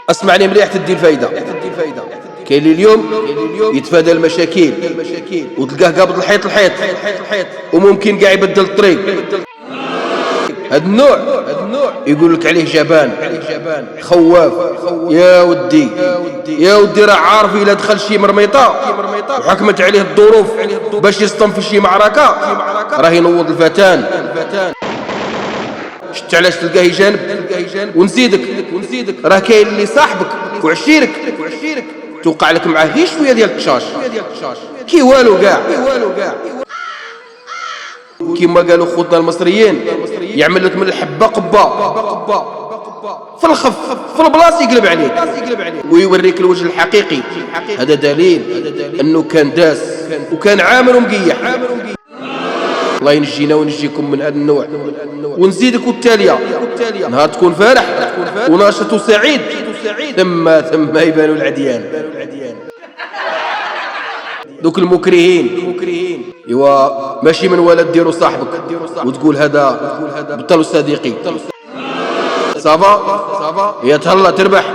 اسمعني مليح تدي الفايدة. كاين اللي اليوم يتفادى المشاكل وتلقاه قابض الحيط وممكن كاع يبدل الطريق. هاد النوع يقول لك عليه جبان خواف. يا ودي راه عارف الا دخل شي مرميطه وحكمت عليه الظروف باش يصطم في شي معركه راه ينوض الفتان. شفت علاش تلقاه يجانب؟ ونزيدك راه كاين اللي صاحبك وعشيرك توقع لك معاه غير شويه ديال الطشاش كي والو كاع. كيما قالوا خوتنا المصريين يعمل لك من الحبه قبه في الخف في البلاصه يقلب عليك ويوريك الوجه الحقيقي. هذا دليل انه كان داس وكان عامل ومقيح. الله ينجينا وينجيكم من هذا النوع. ونزيدك والتاليه نهار تكون فرح وناشط وسعيد ثم يبانوا العديان. دوك المكرهين ايوا ماشي من ولا ديروا صاحبك وتقول هذا بطل صديقي. صافا يا تهلا تربح.